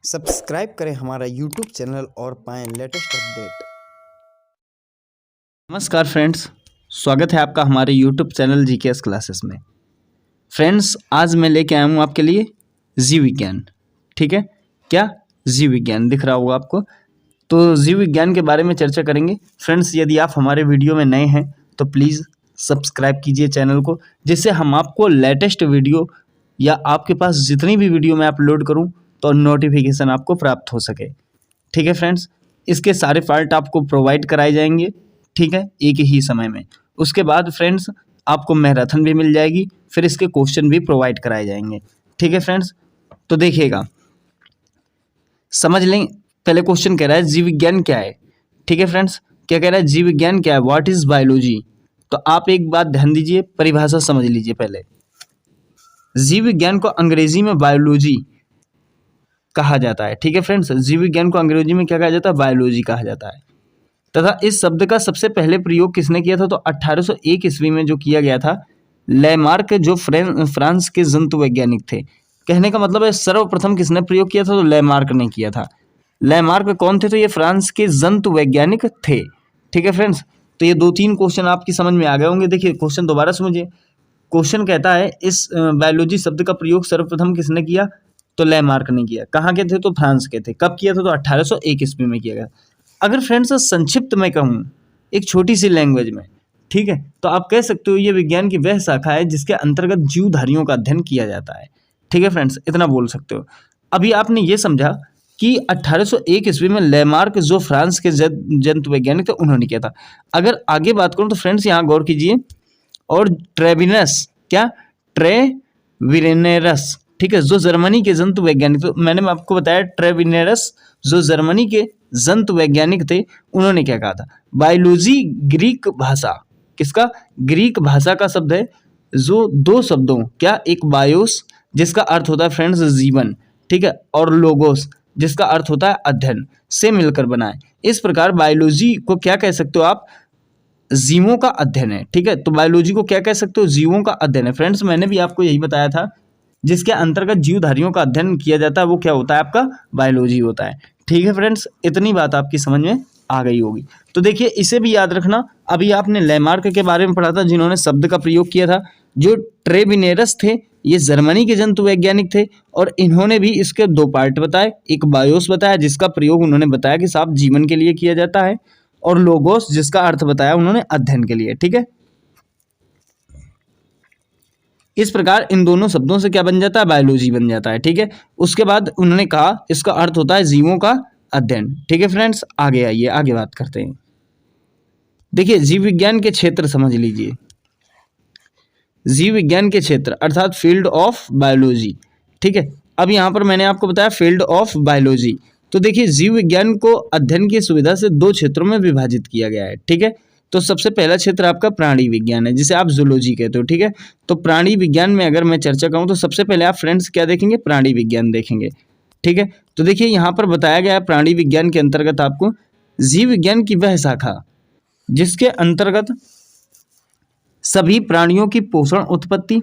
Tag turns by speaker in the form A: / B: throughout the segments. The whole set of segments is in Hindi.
A: सब्सक्राइब करें हमारा यूट्यूब चैनल और पाएं लेटेस्ट अपडेट।
B: नमस्कार फ्रेंड्स, स्वागत है आपका हमारे यूट्यूब चैनल जीकेएस क्लासेस में। फ्रेंड्स, आज मैं लेके आया हूँ आपके लिए जीव विज्ञान। ठीक है, क्या जीव विज्ञान दिख रहा होगा आपको। तो जीव विज्ञान के बारे में चर्चा करेंगे। फ्रेंड्स, यदि आप हमारे वीडियो में नए हैं तो प्लीज़ सब्सक्राइब कीजिए चैनल को, जिससे हम आपको लेटेस्ट वीडियो या आपके पास जितनी भी वीडियो मैं अपलोड करूँ तो नोटिफिकेशन आपको प्राप्त हो सके। ठीक है फ्रेंड्स, इसके सारे पार्ट आपको प्रोवाइड कराए जाएंगे, ठीक है, एक ही समय में। उसके बाद फ्रेंड्स आपको मैराथन भी मिल जाएगी, फिर इसके क्वेश्चन भी प्रोवाइड कराए जाएंगे। ठीक है फ्रेंड्स, तो देखिएगा, समझ लें। पहले क्वेश्चन कह रहा है जीव विज्ञान क्या है। ठीक है फ्रेंड्स, क्या कह रहा है, जीव विज्ञान क्या है, व्हाट इज बायोलॉजी। तो आप एक बात ध्यान दीजिए, परिभाषा समझ लीजिए पहले। जीव विज्ञान को अंग्रेजी में बायोलॉजी कहा जाता है। ठीक है फ्रेंड्स, जीव विज्ञान को अंग्रेजी में क्या कहा जाता है, बायोलॉजी कहा जाता है। तथा इस शब्द का सबसे पहले प्रयोग किसने किया था, तो 1801 ईस्वी में जो किया गया था, लेमार्क, जो फ्रांस के जंतु वैज्ञानिक थे। कहने का मतलब है सर्वप्रथम किसने प्रयोग किया था, तो लेमार्क ने किया था। लेमार्क कौन थे, तो ये फ्रांस के जंतु वैज्ञानिक थे। ठीक है फ्रेंड्स, तो ये दो तीन क्वेश्चन आपकी समझ में आ गए होंगे। देखिए क्वेश्चन दोबारा समझिए। क्वेश्चन कहता है इस बायोलॉजी शब्द का प्रयोग सर्वप्रथम किसने किया, तो लेमार्क ने किया। कहाँ के थे, तो फ्रांस के थे। कब किया था, तो 1801 ईस्वी में किया गया। अगर फ्रेंड्स संक्षिप्त में कहूँ एक छोटी सी लैंग्वेज में, ठीक है, तो आप कह सकते हो ये विज्ञान की वह शाखा है जिसके अंतर्गत जीवधारियों का अध्ययन किया जाता है। ठीक है फ्रेंड्स, इतना बोल सकते हो। अभी आपने ये समझा कि 1801 ईस्वी में लेमार्क, जो फ्रांस के जंतु वैज्ञानिक थे, उन्होंने किया था। अगर आगे बात करूँ तो फ्रेंड्स यहाँ गौर कीजिए, और ट्रेविनस, क्या, ट्रेविनेरस, ठीक है, जो जर्मनी के जंतु वैज्ञानिक थे। मैंने आपको बताया ट्रेविनेरस जो जर्मनी के जंतु वैज्ञानिक थे, उन्होंने क्या कहा था, बायोलॉजी ग्रीक भाषा, किसका, ग्रीक भाषा का शब्द है, जो दो शब्दों, क्या, एक बायोस जिसका अर्थ होता है फ्रेंड्स जीवन, ठीक है, और लोगोस जिसका अर्थ होता है अध्ययन, से मिलकर बना है। इस प्रकार बायोलॉजी को क्या कह सकते हो आप, जीवों का अध्ययन है। ठीक है, तो बायोलॉजी को क्या कह सकते हो, जीवों का अध्ययन है। फ्रेंड्स, मैंने भी आपको यही बताया था, जिसके अंतर्गत जीवधारियों का अध्ययन किया जाता है वो क्या होता है, आपका बायोलॉजी होता है। ठीक है फ्रेंड्स, इतनी बात आपकी समझ में आ गई होगी। तो देखिए, इसे भी याद रखना। अभी आपने लेमार्क के बारे में पढ़ा था, जिन्होंने शब्द का प्रयोग किया था। जो ट्रेविनेरस थे, ये जर्मनी के जंतु वैज्ञानिक थे, और इन्होंने भी इसके दो पार्ट बताए। एक बायोस बताया, जिसका प्रयोग उन्होंने बताया कि साफ जीवन के लिए किया जाता है, और लोगोस, जिसका अर्थ बताया उन्होंने अध्ययन के लिए। ठीक है, इस प्रकार इन दोनों शब्दों से क्या बन जाता है, बायोलॉजी बन जाता है। ठीक है, उसके बाद उन्होंने कहा इसका अर्थ होता है जीवों का अध्ययन। ठीक है फ्रेंड्स, आगे आइए, आगे बात करते हैं। देखिए, जीव विज्ञान के क्षेत्र समझ लीजिए। जीव विज्ञान के क्षेत्र अर्थात फील्ड ऑफ बायोलॉजी। ठीक है, अब यहाँ पर मैंने आपको बताया फील्ड ऑफ बायोलॉजी। तो देखिए, जीव विज्ञान को अध्ययन की सुविधा से दो क्षेत्रों में विभाजित किया गया है। ठीक है, तो सबसे पहला क्षेत्र आपका प्राणी विज्ञान है, जिसे आप जूलॉजी कहते हो। ठीक है, तो प्राणी विज्ञान में अगर मैं चर्चा करूं तो सबसे पहले आप फ्रेंड्स क्या देखेंगे, प्राणी विज्ञान देखेंगे। ठीक है, तो देखिए यहाँ पर बताया गया है प्राणी विज्ञान के अंतर्गत आपको जीव विज्ञान की वह शाखा जिसके अंतर्गत सभी प्राणियों की पोषण, उत्पत्ति,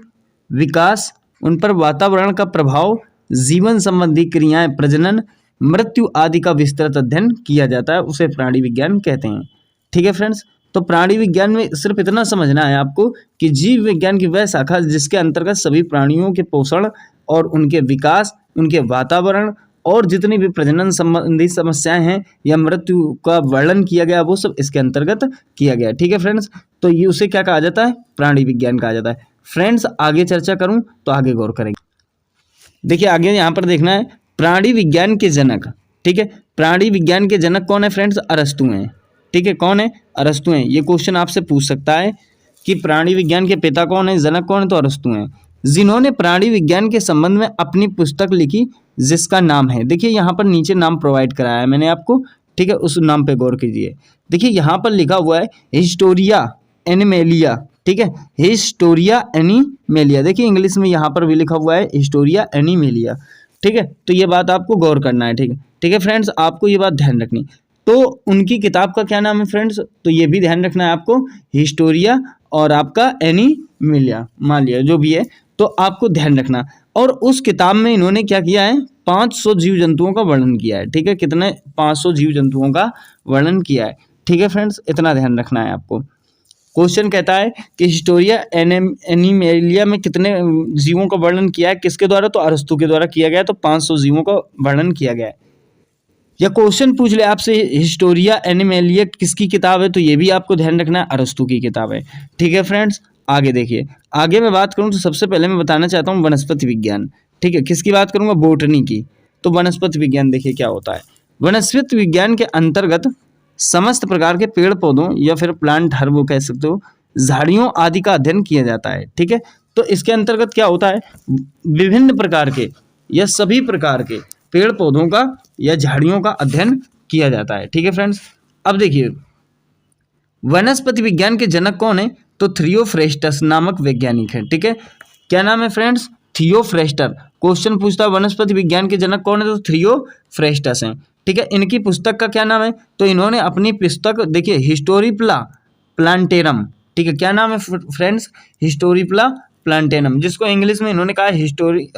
B: विकास, उन पर वातावरण का प्रभाव, जीवन संबंधी क्रियाएं, प्रजनन, मृत्यु आदि का विस्तृत अध्ययन किया जाता है, उसे प्राणी विज्ञान कहते हैं। ठीक है फ्रेंड्स, तो प्राणी विज्ञान में सिर्फ इतना समझना है आपको कि जीव विज्ञान की वह शाखा जिसके अंतर्गत सभी प्राणियों के पोषण और उनके विकास, उनके वातावरण और जितनी भी प्रजनन संबंधी समस्याएं हैं या मृत्यु का वर्णन किया गया, वो सब इसके अंतर्गत किया गया। ठीक है फ्रेंड्स, तो ये उसे क्या कहा जाता है, प्राणी विज्ञान कहा जाता है। फ्रेंड्स, आगे चर्चा करूं तो आगे गौर करेंगे। देखिए, आगे यहाँ पर देखना है प्राणी विज्ञान के जनक। ठीक है, प्राणी विज्ञान के जनक कौन है फ्रेंड्स, अरस्तु हैं। ठीक है, कौन है, अरस्तु हैं। ये क्वेश्चन आपसे पूछ सकता है कि प्राणी विज्ञान के पिता कौन है, जनक कौन है, तो अरस्तु हैं, जिन्होंने प्राणी विज्ञान के संबंध में अपनी पुस्तक लिखी, जिसका नाम है, देखिए यहाँ पर नीचे नाम प्रोवाइड कराया है मैंने आपको। ठीक है, उस नाम पे गौर कीजिए। देखिए यहाँ पर लिखा हुआ है हिस्टोरिया एनिमेलिया। ठीक है, हिस्टोरिया एनिमेलिया, देखिए इंग्लिश में यहाँ पर भी लिखा हुआ है हिस्टोरिया एनिमेलिया। ठीक है, तो ये बात आपको गौर करना है। ठीक है, ठीक है फ्रेंड्स, आपको ये बात ध्यान रखनी। तो उनकी किताब का क्या नाम है फ्रेंड्स, तो ये भी ध्यान रखना है आपको, हिस्टोरिया और आपका एनिमेलिया, मालिया, जो भी है, तो आपको ध्यान रखना। और उस किताब में इन्होंने क्या किया है, 500 जीव जंतुओं का वर्णन किया है। ठीक है, कितने? 500 जीव जंतुओं का वर्णन किया है। ठीक है फ्रेंड्स, इतना ध्यान रखना है आपको। क्वेश्चन कहता है कि हिस्टोरिया एनिमेलिया में कितने जीवों का वर्णन किया है, किसके द्वारा? तो अरस्तु के द्वारा किया गया है, तो 500 जीवों का वर्णन किया गया है। या क्वेश्चन पूछ ले आपसे हिस्टोरिया एनिमेलिया किसकी किताब है, तो ये भी आपको ध्यान रखना है, अरस्तु की किताब है। ठीक है फ्रेंड्स, आगे देखिए। आगे मैं बात करूं तो सबसे पहले मैं बताना चाहता हूं वनस्पति विज्ञान। ठीक है, किसकी बात करूंगा? बोटनी की। तो वनस्पति विज्ञान देखिए क्या होता है। वनस्पति विज्ञान के अंतर्गत समस्त प्रकार के पेड़ पौधों या फिर प्लांट हर्ब कह सकते हो, झाड़ियों आदि का अध्ययन किया जाता है। ठीक है, तो इसके अंतर्गत क्या होता है? विभिन्न प्रकार के या सभी प्रकार के पेड़ पौधों का या झाड़ियों का अध्ययन किया जाता है। ठीक है फ्रेंड्स, अब देखिए वनस्पति विज्ञान के जनक कौन है? तो थियोफ्रेस्टस नामक वैज्ञानिक है। ठीक है, क्या नाम है फ्रेंड्स? थियोफ्रेस्टर। क्वेश्चन पूछता है वनस्पति विज्ञान के जनक कौन है, तो थियोफ्रेस्टस हैं। ठीक है, इनकी पुस्तक का क्या नाम है? तो इन्होंने अपनी पुस्तक देखिए हिस्टोरिप्ला प्लांटेरम। ठीक है, क्या नाम है फ्रेंड्स? हिस्टोरिप्ला प्लांटेरम, जिसको इंग्लिश में इन्होंने कहा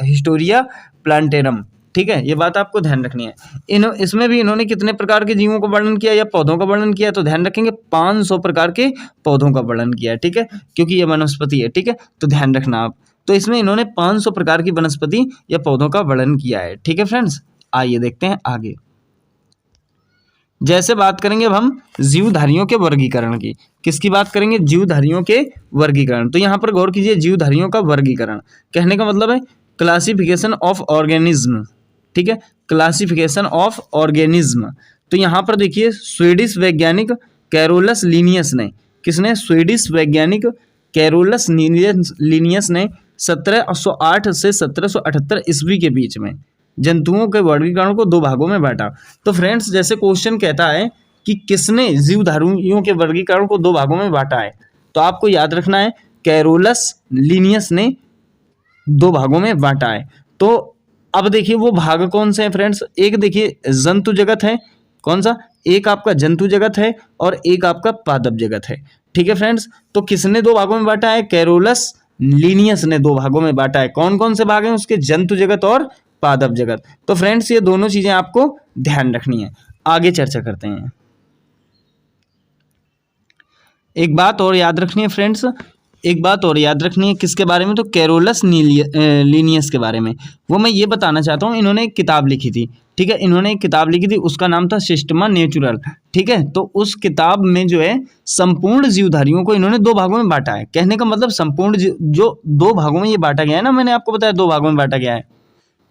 B: हिस्टोरिया प्लांटेरम। ठीक है, ये बात आपको ध्यान रखनी है। इसमें भी इन्होंने कितने प्रकार के जीवों का वर्णन किया या पौधों का वर्णन किया? तो ध्यान रखेंगे 500 प्रकार के पौधों का वर्णन किया है। ठीक है, क्योंकि ये वनस्पति है। ठीक है, तो ध्यान रखना आप। तो इसमें इन्होंने 500 प्रकार की वनस्पति या पौधों का वर्णन किया है। ठीक है फ्रेंड्स, आइए देखते हैं आगे। जैसे बात करेंगे अब हम जीवधारियों के वर्गीकरण की। किसकी बात करेंगे? जीवधारियों के वर्गीकरण। तो यहाँ पर गौर कीजिए, जीवधारियों का वर्गीकरण कहने का मतलब है क्लासिफिकेशन ऑफ ऑर्गेनिज्म। ठीक है, क्लासिफिकेशन ऑफ ऑर्गेनिज्म। तो यहाँ पर देखिए स्वीडिश वैज्ञानिक कैरोलस लीनियस ने, किसने? स्वीडिश वैज्ञानिक कैरोलस लीनियस ने 1708 से 1778 ईस्वी के बीच में जंतुओं के वर्गीकरण को 2 भागों में बांटा। तो फ्रेंड्स, जैसे क्वेश्चन कहता है कि किसने जीवधारियों के वर्गीकरण को 2 भागों में बांटा है, तो आपको याद रखना है कैरोलस लीनियस ने 2 भागों में बांटा है। तो अब देखिए वो भाग कौन से हैं फ्रेंड्स? एक देखिए जंतु जगत है, कौन सा? एक आपका जंतु जगत है और एक आपका पादप जगत है। ठीक है फ्रेंड्स, तो किसने 2 भागों में बांटा है? कैरोलस लीनियस ने 2 भागों में बांटा है। कौन कौन से भाग हैं उसके? जंतु जगत और पादप जगत। तो फ्रेंड्स, ये दोनों चीजें आपको ध्यान रखनी है। आगे चर्चा करते हैं। एक बात और याद रखनी है फ्रेंड्स, एक बात और याद रखनी है। किसके बारे में? तो कैरोलस लीनियस के बारे में। वो मैं ये बताना चाहता हूँ, इन्होंने एक किताब लिखी थी। ठीक है, इन्होंने एक किताब लिखी थी, उसका नाम था सिस्टमा नेचुरल। ठीक है, तो उस किताब में जो है संपूर्ण जीवधारियों को इन्होंने 2 भागों में बांटा है। कहने का मतलब संपूर्ण जो 2 भागों में ये बांटा गया है ना, मैंने आपको बताया 2 भागों में बांटा गया है,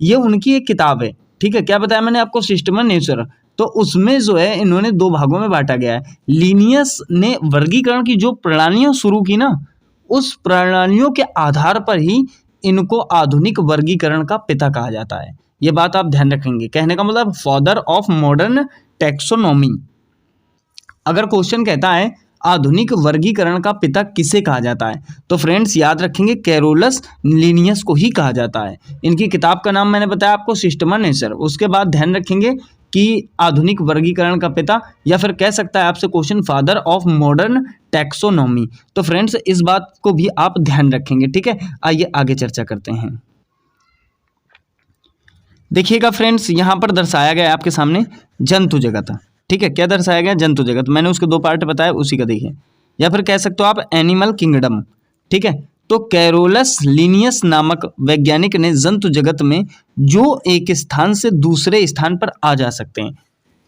B: ये उनकी एक किताब है। ठीक है, क्या बताया मैंने आपको? Systema natural. तो उसमें जो है इन्होंने 2 भागों में बांटा गया है। लीनियस ने वर्गीकरण की जो प्रणालियां शुरू की ना, उस प्रणालियों के आधार पर ही इनको आधुनिक वर्गीकरण का पिता कहा जाता है। ये बात आप ध्यान रखेंगे। कहने का मतलब फादर ऑफ मॉडर्न टैक्सोनॉमी। अगर क्वेश्चन कहता है आधुनिक वर्गीकरण का पिता किसे कहा जाता है, तो फ्रेंड्स याद रखेंगे कैरोलस लीनियस को ही कहा जाता है। इनकी किताब का नाम मैंने बताया आपको सिस्टमा नेचुरल। उसके बाद ध्यान रखेंगे कि आधुनिक वर्गीकरण का पिता, या फिर कह सकता है आपसे question father of modern taxonomy. तो फ्रेंड्स इस बात को भी आप ध्यान रखेंगे। ठीक है, आइए आगे चर्चा करते हैं। देखिएगा फ्रेंड्स, यहाँ पर दर्शाया गया है आपके सामने जंतु जगत। ठीक है, क्या दर्शाया गया? जंतु जगत। मैंने उसके 2 पार्ट बताए, उसी का देखिए, या फिर कह सकते हो आप एनिमल किंगडम। ठीक है, तो कैरोलस लीनियस नामक वैज्ञानिक ने जंतु जगत में जो एक स्थान से दूसरे स्थान पर आ जा सकते हैं,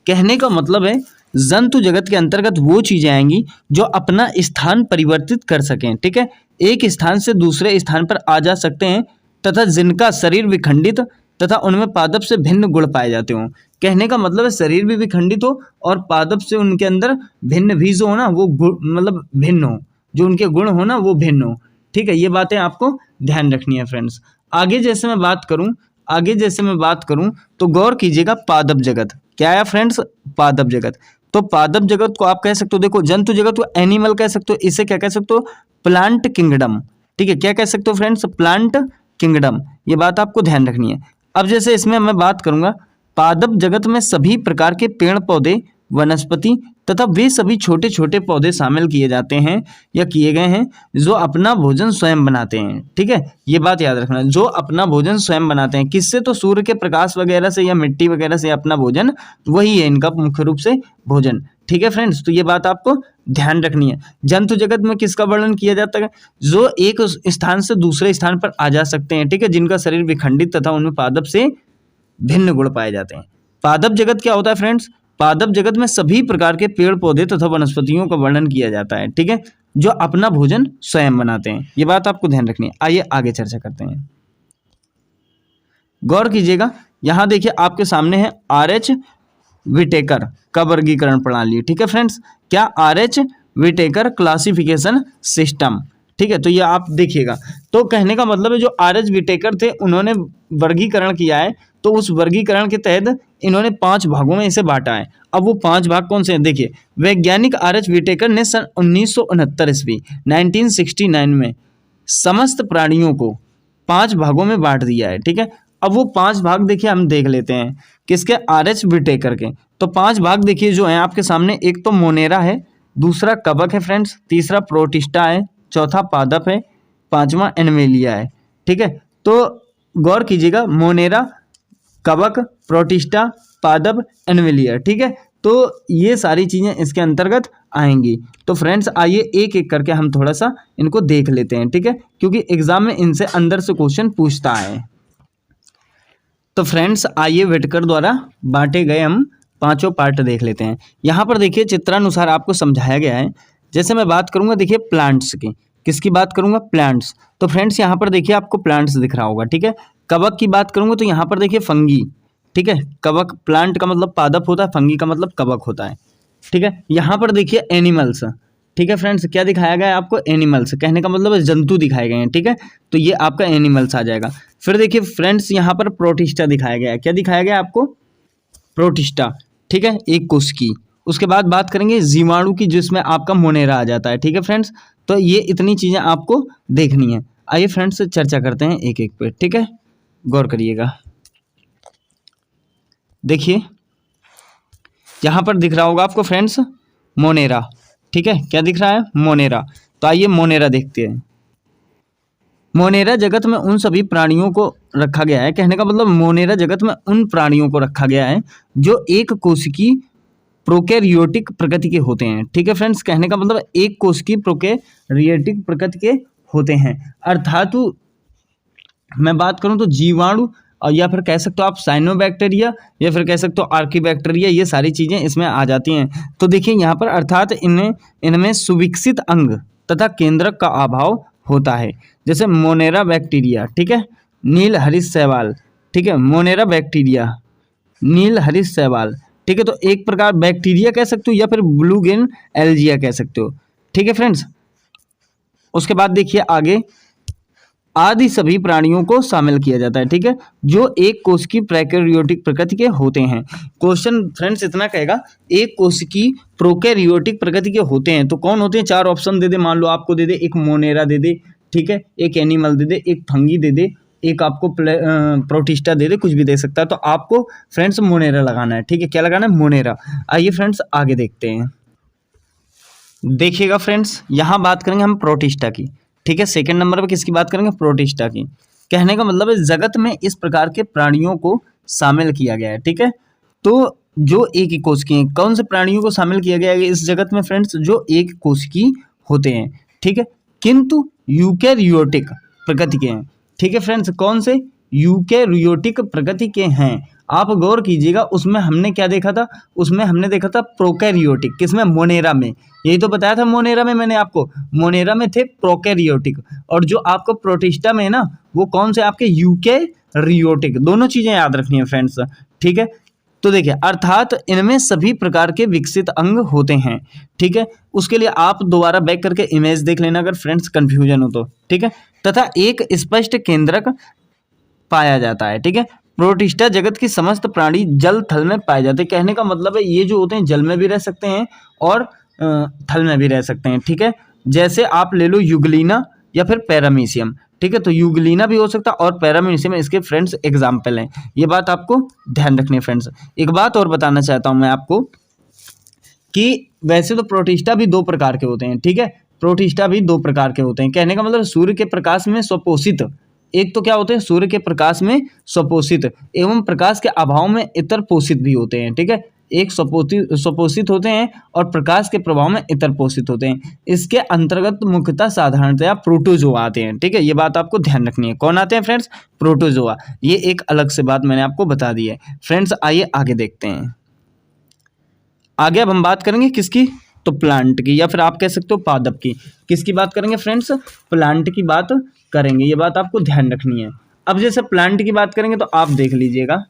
B: कहने का मतलब है जंतु जगत के अंतर्गत वो चीजें आएंगी जो अपना स्थान परिवर्तित कर सकें। ठीक है, एक स्थान से दूसरे स्थान पर आ जा सकते हैं तथा जिनका शरीर विखंडित तथा उनमें पादप से भिन्न गुण पाए जाते हों। कहने का मतलब है शरीर भी विखंडित हो और पादप से उनके अंदर भिन्न भी जो हो ना, वो मतलब भिन्न हो, जो उनके गुण हो ना वो भिन्न हो। ठीक है, ये बातें आपको ध्यान रखनी है फ्रेंड्स। आगे जैसे मैं बात करूं तो गौर कीजिएगा पादप जगत। क्या आया फ्रेंड्स? पादप जगत। तो पादप जगत को आप कह सकते हो, देखो जंतु जगत को एनिमल कह सकते हो, इसे क्या कह सकते हो? Plant kingdom. ठीक है, क्या कह सकते हो फ्रेंड्स? Plant kingdom. ये बात आपको ध्यान रखनी है। अब जैसे इसमें मैं बात करूंगा पादप जगत में सभी प्रकार के पेड़ पौधे वनस्पति तथा वे सभी छोटे छोटे पौधे शामिल किए जाते हैं या किए गए हैं जो अपना भोजन स्वयं बनाते हैं। ठीक है, ये बात याद रखना, जो अपना भोजन स्वयं बनाते हैं। किससे? तो सूर्य के प्रकाश वगैरह से या मिट्टी वगैरह से अपना भोजन, वही है इनका मुख्य रूप से भोजन। ठीक है फ्रेंड्स, तो ये बात आपको ध्यान रखनी है। जंतु जगत में किसका वर्णन किया जाता है? जो एक स्थान से दूसरे स्थान पर आ जा सकते हैं। ठीक है, जिनका शरीर विखंडित तथा उनमें पादप से भिन्न गुण पाए जाते हैं। पादप जगत क्या होता है फ्रेंड्स? पादप जगत में सभी प्रकार के पेड़ पौधे तथा वनस्पतियों का वर्णन किया जाता है। ठीक है, जो अपना भोजन स्वयं बनाते हैं। ये बात आपको ध्यान रखनी है। आइए आगे चर्चा करते हैं। गौर कीजिएगा, यहां देखिए आपके सामने है RH विटेकर का वर्गीकरण प्रणाली। ठीक है फ्रेंड्स, क्या? RH Whittaker classification system. ठीक है, तो ये आप देखिएगा। तो कहने का मतलब है जो RH विटेकर थे उन्होंने वर्गीकरण किया है, तो उस वर्गीकरण के तहत इन्होंने 5 भागों में इसे बांटा है। अब वो 5 भाग कौन से हैं? देखिए, वैज्ञानिक RH विटेकर ने सन 1969 ईस्वी 1969 में समस्त प्राणियों को 5 भागों में बांट दिया है। ठीक है, अब वो 5 भाग देखिए हम देख लेते हैं किसके? RH विटेकर के। तो 5 भाग देखिए जो हैं आपके सामने, एक तो मोनेरा है, दूसरा कवक है फ्रेंड्स, तीसरा प्रोटिस्टा है, चौथा पादप है, पांचवा एनिमेलिया है। ठीक है, तो गौर कीजिएगा, मोनेरा, कवक, प्रोटिस्टा, पादप, एनिमेलिया। ठीक है, तो ये सारी चीजें इसके अंतर्गत आएंगी। तो फ्रेंड्स आइए एक एक करके हम थोड़ा सा इनको देख लेते हैं। ठीक है, क्योंकि एग्जाम में इनसे अंदर से क्वेश्चन पूछता है। तो फ्रेंड्स आइए विटेकर द्वारा बांटे गए हम 5 पार्ट देख लेते हैं। यहाँ पर देखिए चित्रानुसार आपको समझाया गया है। जैसे मैं बात करूंगा देखिए प्लांट्स की, किसकी बात करूंगा? प्लांट्स। तो फ्रेंड्स यहाँ पर देखिए आपको प्लांट्स दिख रहा होगा। ठीक है, कवक की बात करूंगा तो यहाँ पर देखिए फंगी। ठीक है, कवक प्लांट का मतलब पादप होता है, फंगी का मतलब कवक होता है। ठीक है, यहाँ पर देखिए एनिमल्स। ठीक है फ्रेंड्स, क्या दिखाया गया है आपको? एनिमल्स। कहने का मतलब जंतु दिखाए गए हैं। ठीक है, तो ये आपका एनिमल्स आ जाएगा। फिर देखिए फ्रेंड्स यहाँ पर प्रोटिस्टा दिखाया गया है। क्या दिखाया गया है आपको? प्रोटिस्टा। ठीक है, एक कोशिकी। उसके बाद बात करेंगे जीवाणु की, जिसमें आपका मोनेरा आ जाता है। ठीक है फ्रेंड्स, तो ये इतनी चीजें आपको देखनी है। आइए फ्रेंड्स चर्चा करते हैं एक एक पे। ठीक है, गौर करिएगा। देखिए यहां पर दिख रहा होगा आपको फ्रेंड्स मोनेरा। ठीक है, क्या दिख रहा है? मोनेरा। तो आइए मोनेरा देखते हैं। मोनेरा जगत में उन सभी प्राणियों को रखा गया है। कहने का मतलब मोनेरा जगत में उन प्राणियों को रखा गया है जो एक कोशिकी प्रोकैरियोटिक प्रकृति के होते हैं। ठीक है फ्रेंड्स, कहने का मतलब एक कोशिकी प्रोकैरियोटिक प्रकृति के होते हैं। अर्थात मैं बात करूं तो जीवाणु, और या फिर कह सकते हो आप साइनोबैक्टीरिया, या फिर कह सकते हो आर्कीबैक्टीरिया, ये सारी चीजें इसमें आ जाती हैं। तो देखिए यहाँ पर अर्थात इनमें सुविकसित अंग तथा केंद्रक का अभाव होता है। जैसे मोनेरा बैक्टीरिया। ठीक है, नील हरित शैवाल। ठीक है, मोनेरा बैक्टीरिया, नील हरित शैवाल। ठीक है, तो एक प्रकार बैक्टीरिया कह सकते हो या फिर ब्लू ग्रीन एल्जिया कह सकते हो। ठीक है फ्रेंड्स, उसके बाद देखिए आगे आदि सभी प्राणियों को शामिल किया जाता है। ठीक है, जो एक कोशिकी प्रोकैरियोटिक प्रकृति के होते हैं। क्वेश्चन फ्रेंड्स इतना कहेगा, एक कोशिकी प्रोकैरियोटिक प्रकृति के होते हैं तो कौन होते हैं? 4 ऑप्शन दे दे, मान लो आपको दे दे, एक मोनेरा दे दे, ठीक है, एक एनिमल दे दे, एक फंगी दे दे, एक आपको प्रोटिस्टा दे दे, कुछ भी दे सकता है। तो आपको फ्रेंड्स मोनेरा लगाना है। ठीक है, क्या लगाना है? मोनेरा। आइए फ्रेंड्स आगे देखते हैं। देखिएगा फ्रेंड्स, यहाँ बात करेंगे हम प्रोटिस्टा की। ठीक है, सेकंड नंबर पर किसकी बात करेंगे? प्रोटिस्टा की। कहने का मतलब है जगत में इस प्रकार के प्राणियों को शामिल किया गया है। ठीक है, तो जो एक कोशिकी हैं, कौन से प्राणियों को शामिल किया गया है इस जगत में फ्रेंड्स? जो एक कोशिकी होते हैं। ठीक है, किंतु यूकैरियोटिक प्रकृति के हैं। ठीक है फ्रेंड्स, कौन से? यूकैरियोटिक प्रकृति के हैं। आप गौर कीजिएगा, उसमें हमने क्या देखा था? उसमें हमने देखा था प्रोकैरियोटिक। किसमें? मोनेरा में। यही तो बताया था मोनेरा में मैंने आपको, मोनेरा में थे प्रोकैरियोटिक, और जो आपको प्रोटिस्टा में है ना, वो कौन से? आपके यूकैरियोटिक। दोनों चीजें याद रखनी है फ्रेंड्स। ठीक है, तो देखिए अर्थात इनमें सभी प्रकार के विकसित अंग होते हैं। ठीक है, उसके लिए आप दोबारा बैक करके इमेज देख लेना अगर फ्रेंड्स कंफ्यूजन हो तो। ठीक है, तथा एक स्पष्ट केंद्रक पाया जाता है। ठीक है, प्रोटिस्टा जगत की समस्त प्राणी जल थल में पाए जाते हैं। कहने का मतलब है ये जो होते हैं जल में भी रह सकते हैं और थल में भी रह सकते हैं। ठीक है, जैसे आप ले लो युगलीना या फिर पैरामीशियम। ठीक है, तो युगलीना भी हो सकता है और पैरामीशियम इसके फ्रेंड्स एग्जाम्पल हैं। ये बात आपको ध्यान रखनी है फ्रेंड्स। एक बात और बताना चाहता हूं मैं आपको, कि वैसे तो प्रोटिस्टा भी दो प्रकार के होते हैं, ठीक है, प्रोटिस्टा भी दो प्रकार के होते हैं। कहने का मतलब सूर्य के प्रकाश में स्वपोषित, एक तो क्या होते हैं सूर्य के प्रकाश में स्वपोषित एवं प्रकाश के अभाव में इतर पोषित भी होते हैं, ठीक है। एक स्वपोषित होते हैं और प्रकाश के प्रभाव में इतर पोषित होते हैं। इसके अंतर्गत मुख्यतः साधारणतया प्रोटोजोआ आते हैं, ठीक है, ये बात आपको ध्यान रखनी है। कौन आते हैं फ्रेंड्स? प्रोटोजोआ। ये एक अलग से बात मैंने आपको बता दी है। फ्रेंड्स आइए आगे देखते हैं। आगे अब हम बात करेंगे किसकी? तो प्लांट की, या फिर आप कह सकते हो पादप की। किसकी बात करेंगे फ्रेंड्स? प्लांट की बात करेंगे, ये बात आपको ध्यान रखनी है। अब जैसे प्लांट की बात करेंगे तो आप देख लीजिएगा,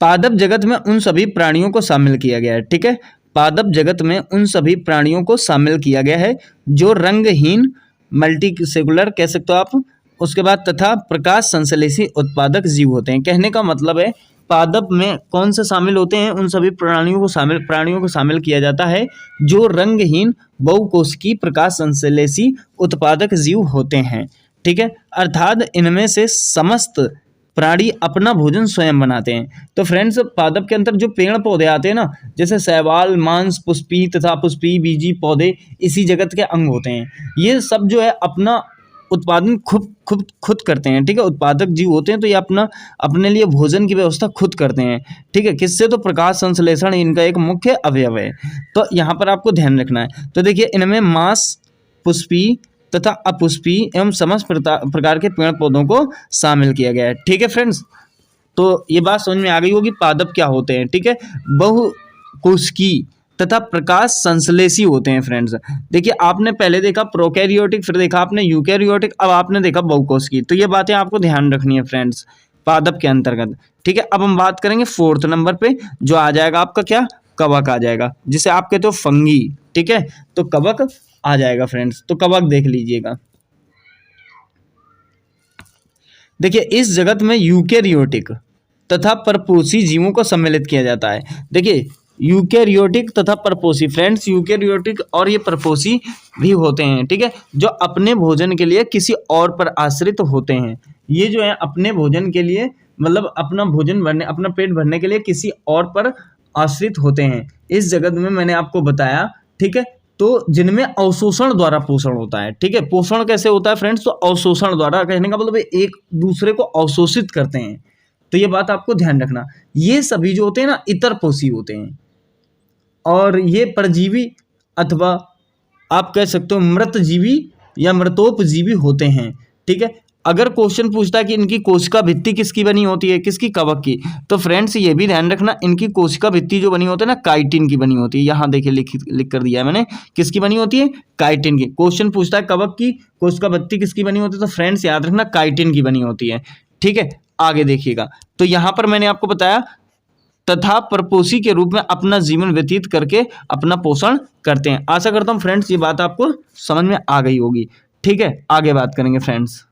B: पादप जगत में उन सभी प्राणियों को शामिल किया गया है, ठीक है। पादप जगत में उन सभी प्राणियों को शामिल किया गया है जो रंगहीन, मल्टीसेलुलर कह सकते हो आप, उसके बाद तथा प्रकाश संश्लेषी उत्पादक जीव होते हैं। कहने का मतलब है पादप में कौन से शामिल होते हैं? उन सभी प्राणियों को शामिल किया जाता है जो रंगहीन, बहुकोशिकीय, प्रकाश संश्लेषी उत्पादक जीव होते हैं, ठीक है। अर्थात इनमें से समस्त प्राणी अपना भोजन स्वयं बनाते हैं। तो फ्रेंड्स पादप के अंदर जो पेड़ पौधे आते हैं ना, जैसे शैवाल, मांस, पुष्पी तथा पुष्पी बीजी पौधे इसी जगत के अंग होते हैं। ये सब जो है अपना उत्पादन खुद करते हैं, ठीक है। उत्पादक जीव होते हैं तो ये अपने लिए भोजन की व्यवस्था खुद करते हैं, ठीक है। किससे? तो प्रकाश संश्लेषण इनका एक मुख्य अवयव है। तो यहाँ पर आपको ध्यान रखना है। तो देखिए इनमें मांस, पुष्पी तथा अपुष्पी एवं समस्त प्रकार के पेड़ पौधों को शामिल किया गया है, ठीक है फ्रेंड्स। तो ये बात समझ में आ गई होगी पादप क्या होते हैं, ठीक है। बहुकोशिकीय तथा प्रकाश संश्लेषी होते हैं फ्रेंड्स। देखिए आपने पहले देखा प्रोकैरियोटिक, फिर देखा आपने यूकैरियोटिक, अब आपने देखा बहुकोशिकीय। तो ये बातें आपको ध्यान रखनी है फ्रेंड्स पादप के अंतर्गत, ठीक है। अब हम बात करेंगे 4th नंबर पे, जो आ जाएगा आपका क्या? कवक आ जाएगा, जिसे आप कहते हो फंगी, ठीक है। तो कवक आ जाएगा फ्रेंड्स। तो कवक देख लीजिएगा, देखिए इस जगत में यूकैरियोटिक तथा परपोषी जीवों को सम्मिलित किया जाता है। देखिए यूकैरियोटिक तथा परपोषी, फ्रेंड्स यूकैरियोटिक और ये परपोषी भी होते हैं, ठीक है, जो अपने भोजन के लिए किसी और पर आश्रित होते हैं। ये जो है अपने भोजन के लिए, मतलब अपना पेट भरने के लिए किसी और पर आश्रित होते हैं इस जगत में, मैंने आपको बताया, ठीक है। तो जिनमें अवशोषण द्वारा पोषण होता है, ठीक है। पोषण कैसे होता है फ्रेंड्स? तो अवशोषण द्वारा, कहने का मतलब एक दूसरे को अवशोषित करते हैं। तो ये बात आपको ध्यान रखना। ये सभी जो होते हैं ना इतर पोषी होते हैं, और ये परजीवी अथवा आप कह सकते हो मृतजीवी या मृतोपजीवी होते हैं, ठीक है। अगर क्वेश्चन पूछता है कि इनकी कोशिका भित्ति किसकी बनी होती है? किसकी? कवक की। तो फ्रेंड्स ये भी ध्यान रखना, इनकी कोशिका भित्ति जो बनी होती है ना, काइटिन की बनी होती है। यहाँ देखिए लिख कर दिया है मैंने, किसकी बनी होती है? काइटिन की। क्वेश्चन पूछता है कवक की कोशिका भित्ति किसकी बनी होती है, तो फ्रेंड्स याद रखना काइटिन की बनी होती है, ठीक है। आगे देखिएगा, तो यहाँ पर मैंने आपको बताया तथा परपोषी के रूप में अपना जीवन व्यतीत करके अपना पोषण करते हैं। आशा करता हूँ फ्रेंड्स ये बात आपको समझ में आ गई होगी, ठीक है। आगे बात करेंगे फ्रेंड्स,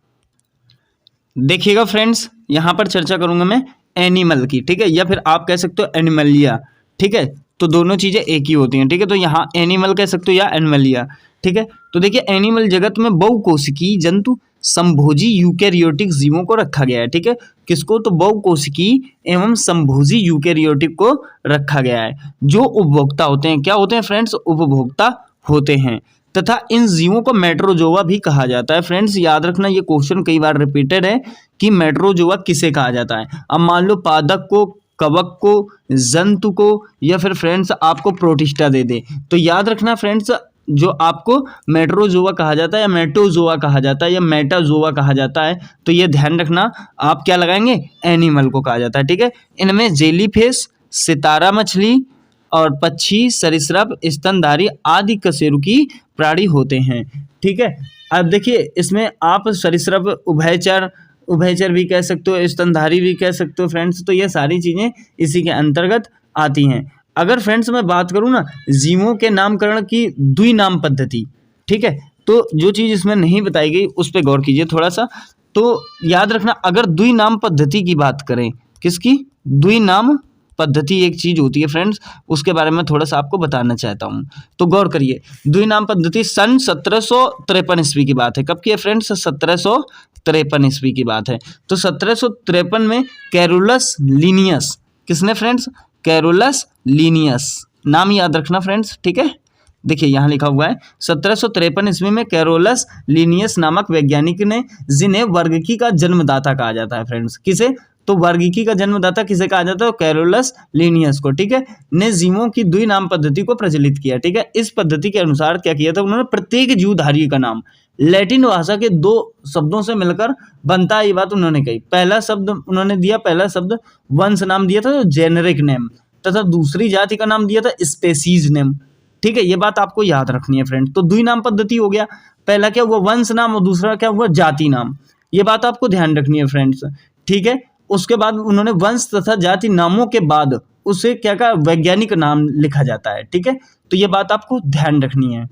B: देखिएगा फ्रेंड्स यहाँ पर चर्चा करूंगा मैं एनिमल की, ठीक है, या फिर आप कह सकते हो एनिमलिया, ठीक है। तो दोनों चीजें एक ही होती हैं, ठीक है। तो यहाँ एनिमल कह सकते हो या एनिमलिया, ठीक है। तो देखिए एनिमल जगत में बहुकोशिकीय जंतु संभोजी यूकैरियोटिक जीवों को रखा गया है, ठीक है। किसको? तो बहुकोशिकीय एवं संभोजी यूकैरियोटिक को रखा गया है, जो उपभोक्ता होते हैं। क्या होते हैं फ्रेंड्स? उपभोक्ता होते हैं। तथा इन जीवों को मेट्रोजोआ भी कहा जाता है। फ्रेंड्स याद रखना, ये क्वेश्चन कई बार रिपीटेड है कि मेट्रोजोआ किसे कहा जाता है। अब मान लो पादप को, कवक को, जंतु को, या फिर फ्रेंड्स आपको प्रोटिस्टा दे दे, तो याद रखना फ्रेंड्स जो आपको मेट्रोजोआ कहा जाता है या मेटोजोआ कहा जाता है या मेटाजोआ कहा जाता है, तो ये ध्यान रखना आप क्या लगाएंगे? एनिमल को कहा जाता है, ठीक है। इनमें जेलीफिश, सितारा मछली और पक्षी, सरीसृप, स्तनधारी आदि कशेरुकी प्राणी होते हैं, ठीक है। अब देखिए इसमें आप सरीसृप, उभयचर भी कह सकते हो, स्तनधारी भी कह सकते हो फ्रेंड्स। तो ये सारी चीजें इसी के अंतर्गत आती हैं। अगर फ्रेंड्स मैं बात करूं ना जीवों के नामकरण की द्विनाम पद्धति, ठीक है, तो जो चीज इसमें नहीं बताई गई उस पर गौर कीजिए थोड़ा सा। तो याद रखना अगर द्विनाम पद्धति की बात करें, किसकी? द्विनाम पद्धति एक चीज होती है फ्रेंड्स, उसके बारे में थोड़ा सा आपको बताना चाहता हूं। तो गौर करिए, द्विनाम पद्धति सन 1753 ईस्वी की बात है। कब की है फ्रेंड्स? 1753 ईस्वी की बात है। तो 1753 में कैरोलस लीनियस, किसने फ्रेंड्स? कैरोलस लीनियस नाम याद रखना फ्रेंड्स, ठीक है। देखिए यहाँ लिखा हुआ है 1753 ईस्वी में कैरोलस लिनियस नामक वैज्ञानिक ने, जिन्हें वर्गीकी का जन्मदाता कहा जाता है फ्रेंड्स, किसे, तो वर्गीकी का जन्मदाता किसे कहा जाता है, कैरोलस लिनियस को, ठीक है, ने जीवों की द्विनाम पद्धति को प्रचलित किया, ठीक है। इस पद्धति के अनुसार क्या किया था उन्होंने, प्रत्येक जीवधारी का नाम लैटिन भाषा के 2 शब्दों से मिलकर बनता है, ये बात उन्होंने कही। पहला शब्द उन्होंने दिया, पहला शब्द वंश नाम दिया था जेनेरिक नेम, तथा दूसरी जाति का नाम दिया था स्पेसीज नेम, ठीक है। ये बात आपको याद रखनी है फ्रेंड। तो द्विनाम पद्धति हो गया, पहला क्या हुआ वंश नाम और दूसरा क्या हुआ जाति नाम, ये बात आपको ध्यान रखनी है फ्रेंड्स, ठीक है। उसके बाद उन्होंने वंश तथा जाति नामों के बाद उसे क्या कहा, वैज्ञानिक नाम लिखा जाता है, ठीक है। तो ये बात आपको ध्यान रखनी है।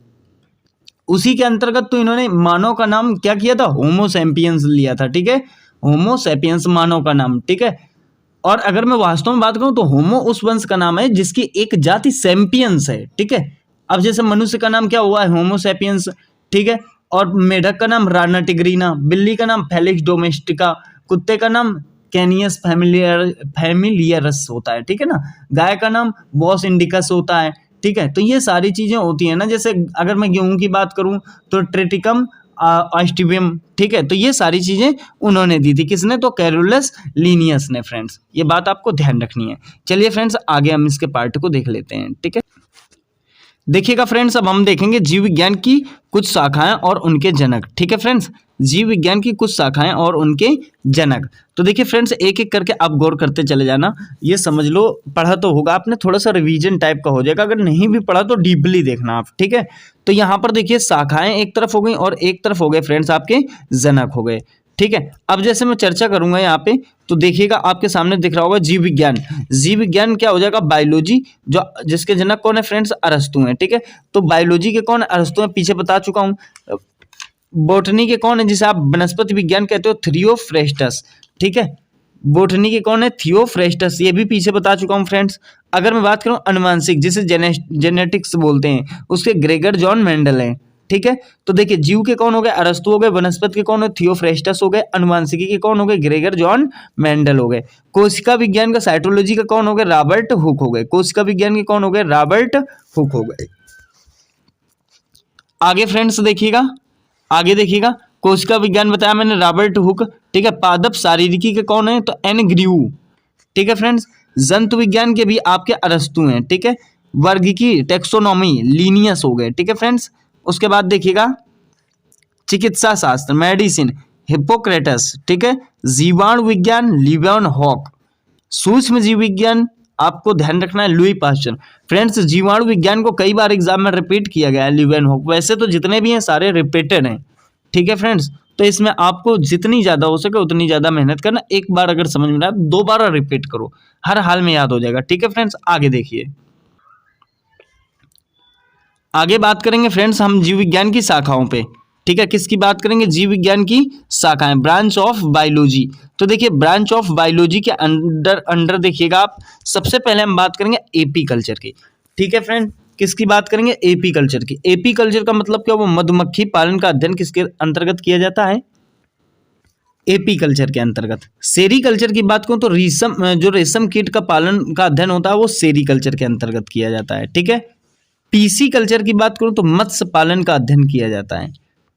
B: उसी के अंतर्गत तो इन्होंने मानव का नाम क्या किया था, होमो सैपियंस लिया था, ठीक है, होमो सैपियंस मानव का नाम, ठीक है। और अगर मैं वास्तव में बात करूं तो होमो उस वंश का नाम है जिसकी एक जाति सैपियंस है, ठीक है। अब जैसे मनुष्य का नाम क्या हुआ है, होमो सैपियंस, ठीक है। और मेढक का नाम राना टिग्रीना, बिल्ली का नाम फेलिक्स डोमेस्टिका, कुत्ते का नाम कैनियस फैमिलियरस होता है, ठीक है ना, गाय का नाम बॉस इंडिकस होता है, ठीक है। तो ये सारी चीजें होती हैं ना, जैसे अगर मैं गेहूं की बात करूं तो ट्रिटिकम ऑस्टिवियम, ठीक है। तो ये सारी चीजें उन्होंने दी थी, किसने, तो कैरोलस लिनियस ने फ्रेंड्स, ये बात आपको ध्यान रखनी है। चलिए फ्रेंड्स आगे हम इसके पार्ट को देख लेते हैं, ठीक है। देखिएगा फ्रेंड्स, अब हम देखेंगे जीव विज्ञान की कुछ शाखाएं और उनके जनक, ठीक है फ्रेंड्स, जीव विज्ञान की कुछ शाखाएं और उनके जनक। तो देखिए फ्रेंड्स एक एक करके आप गौर करते चले जाना, ये समझ लो, पढ़ा तो होगा आपने, थोड़ा सा रिवीजन टाइप का हो जाएगा, अगर नहीं भी पढ़ा तो डीपली देखना आप, ठीक है। तो यहाँ पर देखिए शाखाएं एक तरफ हो गई और एक तरफ हो गए फ्रेंड्स आपके जनक हो गए, ठीक है। अब जैसे मैं चर्चा करूंगा यहाँ पे, तो देखिएगा आपके सामने दिख रहा होगा जीव विज्ञान। जीव विज्ञान क्या हो जाएगा, बायोलॉजी, जो जिसके जनक कौन है फ्रेंड्स, अरस्तु हैं, ठीक है। तो बायोलॉजी के कौन, अरस्तु हैं, पीछे बता चुका हूँ। बोटनी के कौन है, जिसे आप वनस्पति विज्ञान कहते हो, थियोफ्रेस्टस, ठीक है। बोटनी के कौन है, थियोफ्रेस्टस, ये भी पीछे बता चुका हूँ फ्रेंड्स। अगर मैं बात करूँ अनुवांशिक, जिसे जेनेटिक्स बोलते हैं, उसके ग्रेगर जॉन मेंडल हैं, ठीक है। तो देखिए जीव के कौन हो गए, अरस्तु हो गए, वनस्पति के कौन हो, थियोफ्रेस्टस हो गए, अनुवांशिकी के कौन हो गए, ग्रेगर जॉन मेंडल हो गए। कोशिका विज्ञान का, साइटोलॉजी का कौन हो गए, रॉबर्ट हुक हो गए। कोशिका विज्ञान के कौन हो गए, रॉबर्ट हुक हो गए। आगे फ्रेंड्स देखिएगा, आगे देखिएगा, कोशिका विज्ञान बताया मैंने, रॉबर्ट हुक, ठीक है। पादप शारीरिकी के कौन है, तो एन ग्रीव, ठीक है फ्रेंड्स। जंतु विज्ञान के भी आपके अरस्तु हैं, ठीक है। वर्गीकी टेक्सोनॉमी लीनियस हो गए, ठीक है फ्रेंड्स। उसके बाद देखिएगा चिकित्सा शास्त्र, मेडिसिन, हिप्पोक्रेटस, ठीक है। जीवाणु विज्ञान, लिवेन हॉक। सूक्ष्म जीव विज्ञान आपको ध्यान रखना है, लुई पास्चर। फ्रेंड्स जीवाणु विज्ञान को कई बार एग्जाम में रिपीट किया गया है, लिवेन हॉक। वैसे तो जितने भी हैं सारे रिपीटेड हैं, ठीक है फ्रेंड्स। तो इसमें आपको जितनी ज़्यादा हो सके उतनी ज़्यादा मेहनत करना, एक बार अगर समझ में आए 2 बार रिपीट करो, हर हाल में याद हो जाएगा, ठीक है फ्रेंड्स। आगे देखिए, आगे बात करेंगे फ्रेंड्स हम जीव विज्ञान की शाखाओं पे, ठीक है। किसकी बात करेंगे, जीव विज्ञान की शाखाएं, ब्रांच ऑफ बायोलॉजी। तो देखिए ब्रांच ऑफ बायोलॉजी के अंडर देखिएगा आप, सबसे पहले हम बात करेंगे एपी कल्चर की, ठीक है फ्रेंड। किसकी बात करेंगे, एपी कल्चर की। एपी कल्चर का मतलब क्या, वो मधुमक्खी पालन का अध्ययन किसके अंतर्गत किया जाता है, एपी कल्चर के अंतर्गत। सेरीकल्चर की बात करूं तो रेशम कीट का पालन का अध्ययन होता है, वो सेरीकल्चर के अंतर्गत किया जाता है, ठीक है। पीसी कल्चर की बात करूं तो मत्स्य पालन का अध्ययन किया जाता है,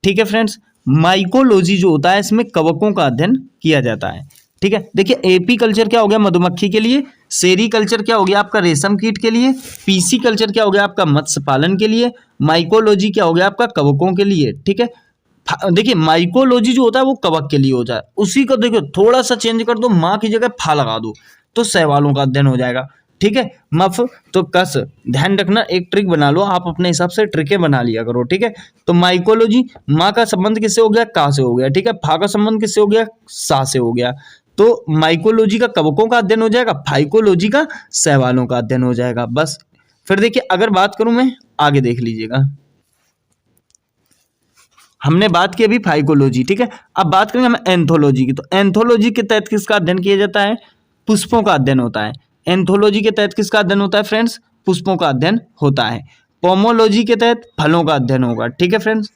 B: ठीक है फ्रेंड्स। माइकोलॉजी जो होता है इसमें कवकों का अध्ययन किया जाता है, ठीक है। देखिए एपी कल्चर क्या हो गया, मधुमक्खी के लिए। सेरी कल्चर क्या हो गया आपका, रेशम कीट के लिए। पीसी कल्चर क्या हो गया आपका, मत्स्य पालन के लिए। माइकोलॉजी क्या हो गया आपका, कवकों के लिए, ठीक है। देखिए माइकोलॉजी जो होता है वो कवक के लिए हो जाए, उसी को देखो थोड़ा सा चेंज कर दो, माँ की जगह फा लगा दो तो शैवालों का अध्ययन हो जाएगा, ठीक है। मफ तो कस, ध्यान रखना, एक ट्रिक बना लो आप अपने हिसाब से, ट्रिकें बना लिया करो, ठीक है। तो माइकोलॉजी, माँ का संबंध किससे हो गया, का से हो गया, ठीक है। फा का संबंध किससे हो गया, सा से हो गया। तो माइकोलॉजी का कवकों का अध्ययन हो जाएगा, फाइकोलॉजी का शैवालों का अध्ययन हो जाएगा, बस। फिर देखिए अगर बात करूं मैं, आगे देख लीजिएगा, हमने बात की अभी फाइकोलॉजी, ठीक है। अब बात करेंगे हम एंथोलॉजी की। तो एंथोलॉजी के तहत किसका अध्ययन किया जाता है, पुष्पों का अध्ययन होता है। एंथोलॉजी के तहत किसका अध्ययन होता है फ्रेंड्स, पुष्पों का अध्ययन होता है। पोमोलॉजी के तहत फलों का अध्ययन होगा, ठीक है फ्रेंड्स।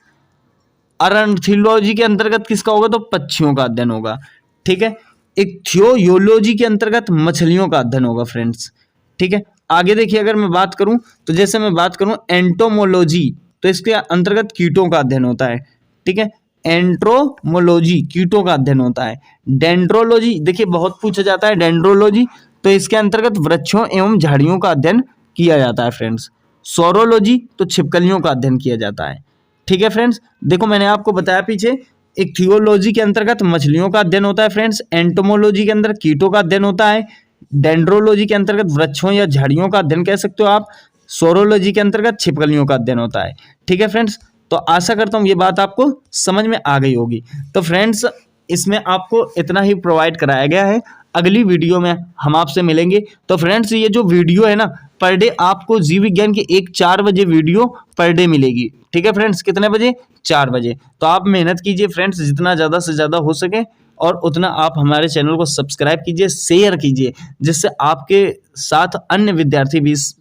B: अरंथियोलॉजी के अंतर्गत किसका होगा, तो पक्षियों का अध्ययन होगा, ठीक है। इक्थियोलॉजी के अंतर्गत मछलियों का अध्ययन होगा फ्रेंड्स, ठीक है। आगे देखिए, अगर मैं बात करूं तो जैसे मैं बात करूं एंटोमोलॉजी, तो इसके अंतर्गत कीटों का अध्ययन होता है, ठीक है। एंट्रोमोलॉजी कीटों का अध्ययन होता है। डेंड्रोलॉजी देखिए बहुत पूछा जाता है, डेंड्रोलॉजी तो इसके अंतर्गत वृक्षों एवं झाड़ियों का अध्ययन किया जाता है फ्रेंड्स। सोरोलॉजी तो छिपकलियों का अध्ययन किया जाता है, ठीक है फ्रेंड्स। देखो मैंने आपको बताया पीछे, एक थियोलॉजी के अंतर्गत मछलियों का अध्ययन होता है फ्रेंड्स, एंटोमोलॉजी के अंदर कीटों का अध्ययन होता है, डेंड्रोलॉजी के अंतर्गत वृक्षों या झाड़ियों का अध्ययन कह सकते हो आप, सोरोलॉजी के अंतर्गत छिपकलियों का अध्ययन होता है, ठीक है फ्रेंड्स। तो आशा करता हूं ये बात आपको समझ में आ गई होगी। तो फ्रेंड्स इसमें आपको इतना ही प्रोवाइड कराया गया है, अगली वीडियो में हम आपसे मिलेंगे। तो फ्रेंड्स ये जो वीडियो है ना, पर डे आपको जीव विज्ञान की एक 4 बजे वीडियो पर डे मिलेगी, ठीक है फ्रेंड्स। कितने बजे? 4 बजे। तो आप मेहनत कीजिए फ्रेंड्स, जितना ज़्यादा से ज़्यादा हो सके, और उतना आप हमारे चैनल को सब्सक्राइब कीजिए, शेयर कीजिए, जिससे आपके साथ अन्य विद्यार्थी भी इस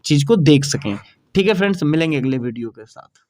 B: चीज़ को देख सकें, ठीक है फ्रेंड्स। मिलेंगे अगले वीडियो के साथ।